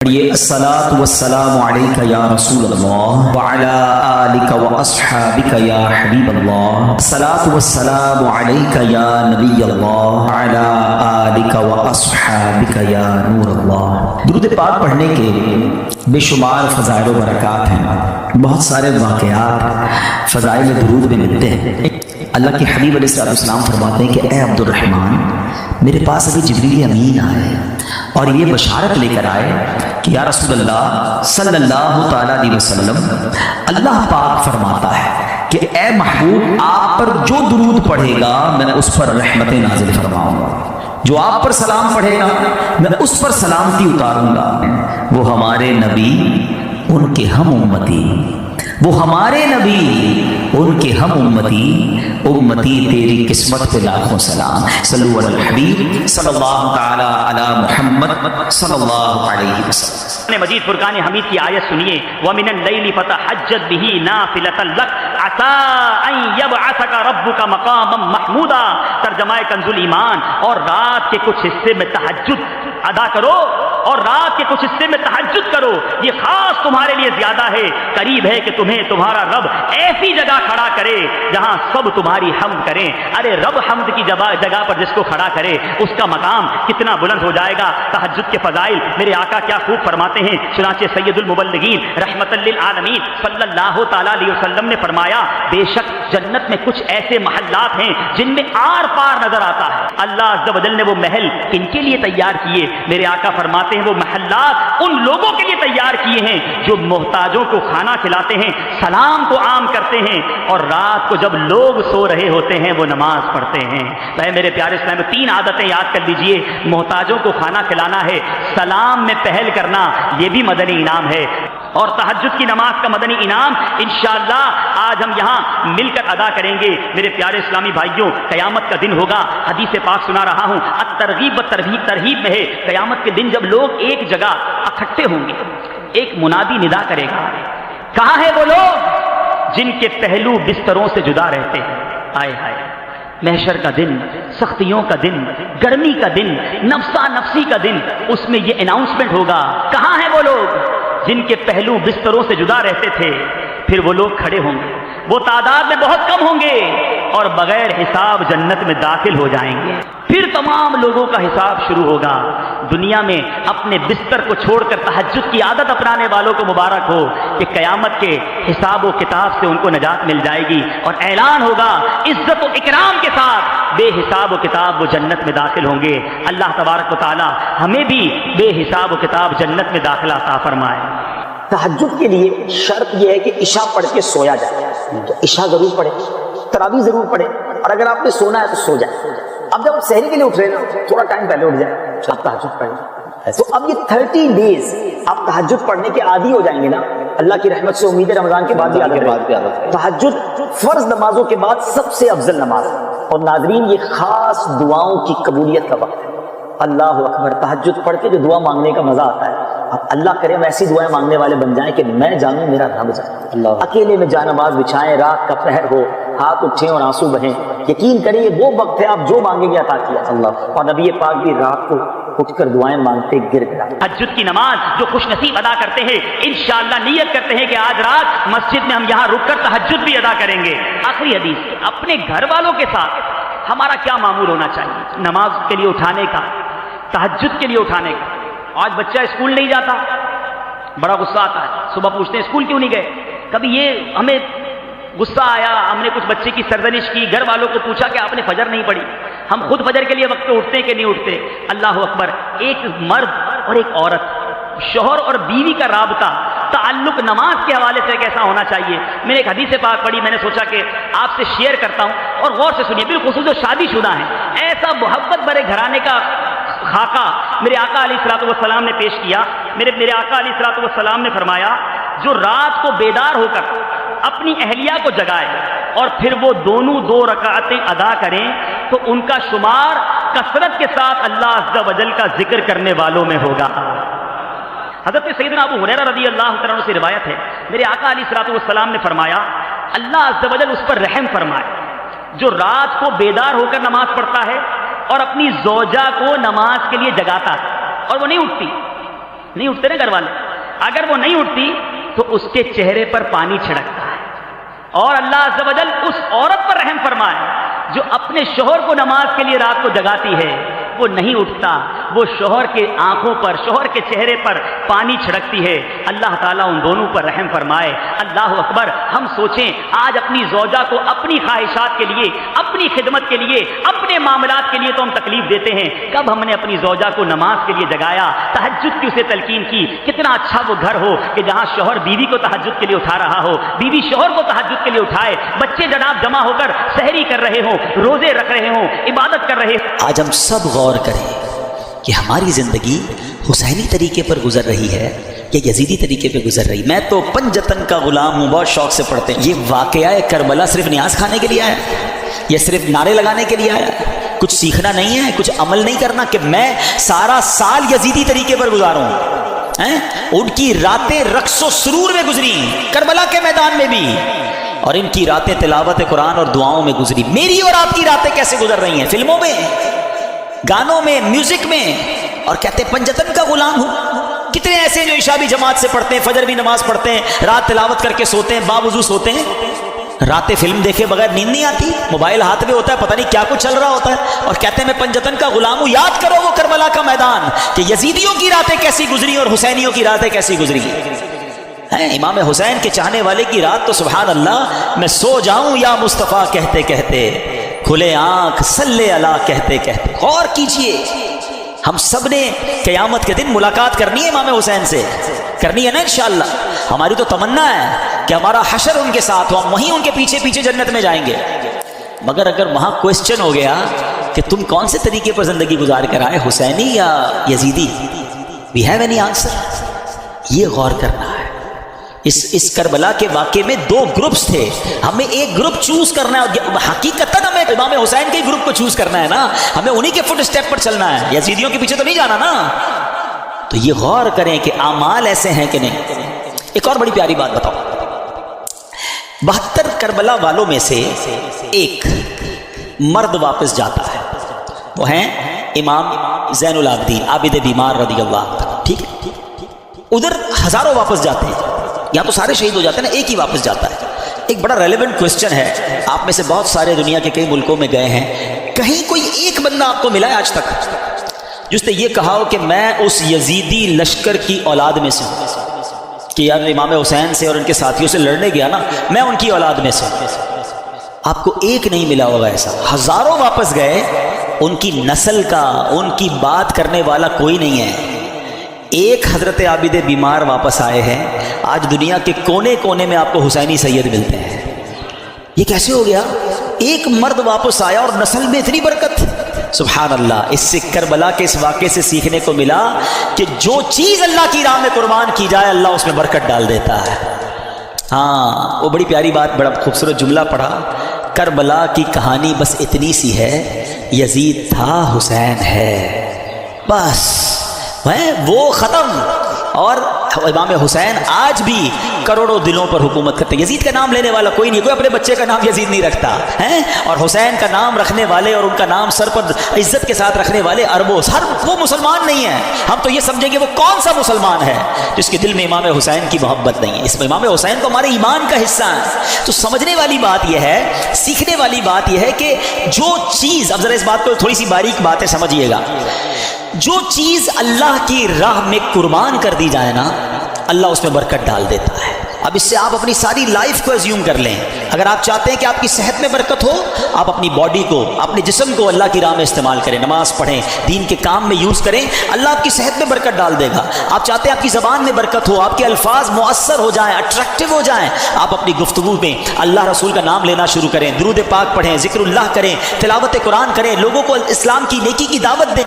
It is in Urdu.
پڑھیے الصلاۃ والسلام علیک یا رسول اللہ وعلی آلک واصحابک یا حبیب اللہ، الصلاۃ والسلام علیک یا نبی اللہ وعلی آلک واصحابک یا نور اللہ۔ درود پاک پڑھنے کے بے شمار فضائل و برکات ہیں، بہت سارے واقعات فضائل درود میں ملتے ہیں۔ اللہ کے حبیب علیہ السلام فرماتے ہیں کہ اے عبد الرحمن، میرے پاس ابھی جبریل امین آئے اور یہ بشارت لے کر آئے کہ یا رسول اللہ صلی اللہ تعالیٰ علیہ وسلم، اللہ پاک فرماتا ہے کہ اے محبوب، آپ پر جو درود پڑھے گا میں اس پر رحمتیں نازل فرماؤں گا، جو آپ پر سلام پڑھے گا میں اس پر سلامتی اتاروں گا۔ وہ ہمارے نبی، ان کے ہم امتی، وہ ہمارے نبی، ان کے ہم امتی، امتی تیری قسمت پہ لاکھوں سلام۔ صلو علی الحبیب صلی اللہ تعالی علی محمد صلی اللہ علیہ وسلم۔ مجید فرقان حمید کی آیت سنیے، وَمِنَ اللَّيْلِ فَتَحَجَّدْ بِهِ نَافِلَةً لَكَ عَسَىٰ أَن يَبْعَثَكَ رَبُّكَ مَقَامًا مَحْمُودًا۔ ترجمہ کنز الایمان، اور رات کے کچھ حصے میں تہجد ادا کرو، اور رات کے کچھ حصے میں تہجد کرو، یہ خاص تمہارے لیے زیادہ ہے، قریب ہے کہ تمہیں تمہارا رب ایسی جگہ کھڑا کرے جہاں سب تمہاری حمد کریں۔ ارے رب حمد کی جگہ پر جس کو کھڑا کرے اس کا مقام کتنا بلند ہو جائے گا۔ تہجد کے فضائل میرے آقا کیا خوب فرماتے ہیں، چنانچہ سید المبلغین رحمت للعالمین صلی اللہ تعالیٰ علیہ وسلم نے فرمایا، بے شک جنت میں کچھ ایسے محلات ہیں جن میں آر پار نظر آتا ہے۔ اللہ عز و جل نے وہ محل کن کے لیے تیار کیے؟ میرے آقا فرماتے ہیں وہ محلات ان لوگوں کے لیے تیار کیے ہیں جو محتاجوں کو کھانا کھلاتے ہیں، سلام کو عام کرتے ہیں، اور رات کو جب لوگ سو رہے ہوتے ہیں وہ نماز پڑھتے ہیں۔ تو میرے پیارے اسلام میں 3 عادتیں یاد کر لیجئے، محتاجوں کو کھانا کھلانا ہے، سلام میں پہل کرنا یہ بھی مدنی انعام ہے، اور تہجد کی نماز کا مدنی انعام انشاءاللہ آج ہم یہاں مل کر ادا کریں گے۔ میرے پیارے اسلامی بھائیوں، قیامت کا دن ہوگا، حدیث پاک سنا رہا ہوں، الترغیب و ترہیب میں ہے، قیامت کے دن جب لوگ ایک جگہ اکٹھے ہوں گے، ایک منادی ندا کرے گا، کہاں ہے وہ لوگ جن کے پہلو بستروں سے جدا رہتے ہیں؟ آئے ہائے، محشر کا دن، سختیوں کا دن، گرمی کا دن، نفسا نفسی کا دن، اس میں یہ اناؤنسمنٹ ہوگا، کہاں ہیں وہ لوگ جن کے پہلو بستروں سے جدا رہتے تھے؟ پھر وہ لوگ کھڑے ہوں گے، وہ تعداد میں بہت کم ہوں گے، اور بغیر حساب جنت میں داخل ہو جائیں گے۔ پھر تمام لوگوں کا حساب شروع ہوگا۔ دنیا میں اپنے بستر کو چھوڑ کر تہجد کی عادت اپنانے والوں کو مبارک ہو کہ قیامت کے حساب و کتاب سے ان کو نجات مل جائے گی، اور اعلان ہوگا عزت و اکرام کے ساتھ بے حساب و کتاب وہ جنت میں داخل ہوں گے۔ اللہ تبارک و تعالی ہمیں بھی بے حساب و کتاب جنت میں داخلہ عطا فرمائے۔ تہجد کے لیے شرط یہ ہے کہ عشاء پڑھ کے سویا جائے، تو عشاء ضرور پڑھے، تراویح ضرور پڑھے، اور اگر آپ نے سونا ہے تو سو جائے۔ اب جب آپ سحری کے لیے اٹھ رہے ہیں تھوڑا ٹائم پہلے اٹھ جائیں، آپ تہجد پڑھیں۔ تو اب یہ 30 ڈیز آپ تہجد پڑھنے کے عادی ہو جائیں گے نا، اللہ کی رحمت سے امید ہے رمضان کے بعد بھی عادت رہے۔ تہجد فرض نمازوں کے بعد سب سے افضل نماز ہے، اور ناظرین یہ خاص دعاؤں کی قبولیت کا وقت ہے۔ اللہ اکبر، تہجد پڑھ کے جو دعا مانگنے کا مزہ آتا ہے، اب اللہ کرے ہم ایسی دعائیں مانگنے والے بن جائیں کہ میں جانوں میرا رب جانے۔ اکیلے میں جا نماز بچھائیں، رات کا پہر ہو، ہاتھ اٹھیں اور آنسو بہیں، یقین کریے وہ وقت ہے آپ جو مانگیں گے عطا کیا اللہ۔ اور نبی پاک بھی رات کو اٹھ کر دعائیں مانگتے گر گیا۔ تہجد کی نماز جو خوش نصیب ادا کرتے ہیں، انشاءاللہ نیت کرتے ہیں کہ آج رات مسجد میں ہم یہاں رک کر تہجد بھی ادا کریں گے۔ آخری حدیث، اپنے گھر والوں کے ساتھ ہمارا کیا معمول ہونا چاہیے نماز کے لیے اٹھانے کا، تہجد کے لیے اٹھانے کا؟ آج بچہ اسکول نہیں جاتا، بڑا غصہ آتا ہے، صبح پوچھتے ہیں اسکول کیوں نہیں گئے؟ کبھی یہ ہمیں غصہ آیا، ہم نے کچھ بچے کی سرزنش کی، گھر والوں کو پوچھا کہ آپ نے فجر نہیں پڑھی؟ ہم خود فجر کے لیے وقت پہ اٹھتے کہ نہیں اٹھتے؟ اللہ اکبر، ایک مرد اور ایک عورت، شوہر اور بیوی کا رابطہ، تعلق نماز کے حوالے سے کیسا ہونا چاہیے؟ میں نے ایک حدیث پاک پڑھی، میں نے سوچا کہ آپ سے شیئر کرتا ہوں، اور غور سے سنیے، بالخصوص جو شادی شدہ ہیں، ایسا محبت بھرے گھرانے کا خاکہ میرے آقا علیہ الصلوۃ والسلام نے پیش کیا۔ میرے آقا علیہ الصلوۃ والسلام نے فرمایا، جو رات کو بیدار ہو کر اپنی اہلیہ کو جگائے اور پھر وہ دونوں 2 رکعتیں ادا کریں تو ان کا شمار کثرت کے ساتھ اللہ عز و جل کا ذکر کرنے والوں میں ہوگا۔ حضرت سیدنا ابو ہریرہ رضی اللہ تعالیٰ عنہ سے روایت ہے، میرے آقا علیہ الصلوۃ والسلام نے فرمایا، اللہ عز و جل اس پر رحم فرمائے جو رات کو بیدار ہو کر نماز پڑھتا ہے اور اپنی زوجہ کو نماز کے لیے جگاتا ہے اور وہ نہیں اٹھتی، نہیں اٹھتے نا گھر والے. اگر وہ نہیں اٹھتی تو اس کے چہرے پر پانی چھڑکتا ہے. اور اللہ عز و جل اس عورت پر رحم فرمائے جو اپنے شوہر کو نماز کے لیے رات کو جگاتی ہے, وہ نہیں اٹھتا, وہ شوہر کے آنکھوں پر, شوہر کے چہرے پر پانی چھڑکتی ہے. اللہ تعالیٰ ان دونوں پر رحم فرمائے. اللہ اکبر. ہم سوچیں آج اپنی زوجہ کو اپنی خواہشات کے لیے, اپنی خدمت کے لیے, اپنے معاملات کے لیے تو ہم تکلیف دیتے ہیں. کب ہم نے اپنی زوجہ کو نماز کے لیے جگایا, تہجد کی اسے تلقین کی. کتنا اچھا وہ گھر ہو کہ جہاں شوہر بیوی کو تہجد کے لیے اٹھا رہا ہو, بیوی شوہر کو تہجد کے لیے اٹھائے, بچے جناب جمع ہو کر سحری کر رہے ہوں, روزے رکھ رہے ہوں, عبادت کر رہے ہوں. آج ہم سب غور کریں کہ ہماری زندگی حسینی طریقے پر گزر رہی ہے یا یزیدی طریقے پہ گزر رہی. میں تو پنجتن کا غلام ہوں, بہت شوق سے پڑھتے ہیں. یہ واقعہ کربلا صرف نیاز کھانے کے لیے آیا یا صرف نعرے لگانے کے لیے آیا؟ کچھ سیکھنا نہیں ہے, کچھ عمل نہیں کرنا کہ میں سارا سال یزیدی طریقے پر گزاروں. ان کی راتیں رقص و سرور میں گزری, کربلا کے میدان میں بھی, اور ان کی راتیں تلاوت قرآن اور دعاؤں میں گزری. میری اور آپ کی راتیں کیسے گزر رہی ہیں؟ فلموں میں, گانوں میں, میوزک میں, اور کہتے ہیں پنجتن کا غلام ہوں. کتنے ایسے جو عشاء بھی جماعت سے پڑھتے ہیں, فجر بھی نماز پڑھتے ہیں, رات تلاوت کر کے سوتے ہیں, باوضو سوتے ہیں, راتیں فلم دیکھے بغیر نیند نہیں آتی, موبائل ہاتھ میں ہوتا ہے, پتہ نہیں کیا کچھ چل رہا ہوتا ہے, اور کہتے ہیں میں پنجتن کا غلام ہوں. یاد کرو وہ کربلا کا میدان کہ یزیدیوں کی راتیں کیسی گزری اور حسینیوں کی راتیں کیسی گزری. امام حسین کے چاہنے والے کی رات تو سبحان اللہ, میں سو جاؤں یا مصطفیٰ کہتے کہتے, کھلے آنکھ صلی اللہ کہتے کہتے. غور کیجئے, ہم سب نے قیامت کے دن ملاقات کرنی ہے امام حسین سے, کرنی ہے نا انشاءاللہ. ہماری تو تمنا ہے کہ ہمارا حشر ان کے ساتھ ہو, ہم وہیں ان کے پیچھے پیچھے جنت میں جائیں گے. مگر اگر وہاں کوسچن ہو گیا کہ تم کون سے طریقے پر زندگی گزار کر آئے, حسینی یا یزیدی, وی ہیو اینی آنسر. یہ غور کرنا ہے. اس کربلا کے واقعے میں دو گروپس تھے, ہمیں ایک گروپ چوز کرنا ہے. حقیقتاً ہمیں امام حسین کے گروپ کو چوز کرنا ہے نا, ہمیں انہی کے فٹ اسٹیپ پر چلنا ہے, یزیدیوں کے پیچھے تو نہیں جانا نا. تو یہ غور کریں کہ اعمال ایسے ہیں کہ نہیں. ایک اور بڑی پیاری بات بتاؤ, 72 کربلا والوں میں سے ایک مرد واپس جاتا ہے, وہ ہیں امام زین العابدین عابد بیمار رضی اللہ عنہ. ٹھیک ہے, ادھر ہزاروں واپس جاتے ہیں, یہاں تو سارے شہید ہو جاتے ہیں نا, ایک ہی واپس جاتا ہے. ایک بڑا ریلیونٹ کوسچن ہے, آپ میں سے بہت سارے دنیا کے کئی ملکوں میں گئے ہیں, کہیں کوئی ایک بندہ آپ کو ملا ہے آج تک جس نے یہ کہا ہو کہ میں اس یزیدی لشکر کی اولاد میں سے ہوں, کہ یار امام حسین سے اور ان کے ساتھیوں سے لڑنے گیا نا, میں ان کی اولاد میں سے ہوں؟ آپ کو ایک نہیں ملا ہوگا ایسا. ہزاروں واپس گئے, ان کی نسل کا, ان کی بات کرنے والا کوئی نہیں ہے. ایک حضرت عابد بیمار واپس آئے ہیں. آج دنیا کے کونے کونے میں آپ کو حسینی سید ملتے ہیں. یہ کیسے ہو گیا؟ ایک مرد واپس آیا اور نسل میں اتنی برکت. سبحان اللہ. اس سے کربلا کے اس واقعے سے سیکھنے کو ملا کہ جو چیز اللہ کی راہ میں قربان کی جائے اللہ اس میں برکت ڈال دیتا ہے. ہاں, وہ بڑی پیاری بات, بڑا خوبصورت جملہ پڑھا, کربلا کی کہانی بس اتنی سی ہے, یزید تھا حسین ہے, بس وہ ختم. اور امام حسین آج بھی کروڑوں دلوں پر حکومت کرتے. یزید کا نام لینے والا کوئی نہیں, کوئی اپنے بچے کا نام یزید نہیں رکھتا ہے, اور حسین کا نام رکھنے والے اور ان کا نام سر پر عزت کے ساتھ رکھنے والے اربوں, ہر وہ مسلمان نہیں ہے. ہم تو یہ سمجھیں گے وہ کون سا مسلمان ہے جس کے دل میں امام حسین کی محبت نہیں ہے. اس میں امام حسین تو ہمارے ایمان کا حصہ ہے. تو سمجھنے والی بات یہ ہے, سیکھنے والی بات یہ ہے کہ جو چیز, اب ذرا اس بات کو تھوڑی سی باریک باتیں سمجھیے گا, جو چیز اللہ کی راہ میں قربان کر دی جائے نا, اللہ اس میں برکت ڈال دیتا ہے. اب اس سے آپ اپنی ساری لائف کو ایزیوم کر لیں. اگر آپ چاہتے ہیں کہ آپ کی صحت میں برکت ہو, آپ اپنی باڈی کو, اپنے جسم کو اللہ کی راہ میں استعمال کریں, نماز پڑھیں, دین کے کام میں یوز کریں, اللہ آپ کی صحت میں برکت ڈال دے گا. آپ چاہتے ہیں آپ کی زبان میں برکت ہو, آپ کے الفاظ مؤثر ہو جائیں, اٹریکٹیو ہو جائیں, آپ اپنی گفتگو میں اللہ رسول کا نام لینا شروع کریں, درود پاک پڑھیں, ذکر اللہ کریں, تلاوت قرآن کریں, لوگوں کو اسلام کی نیکی کی دعوت دیں.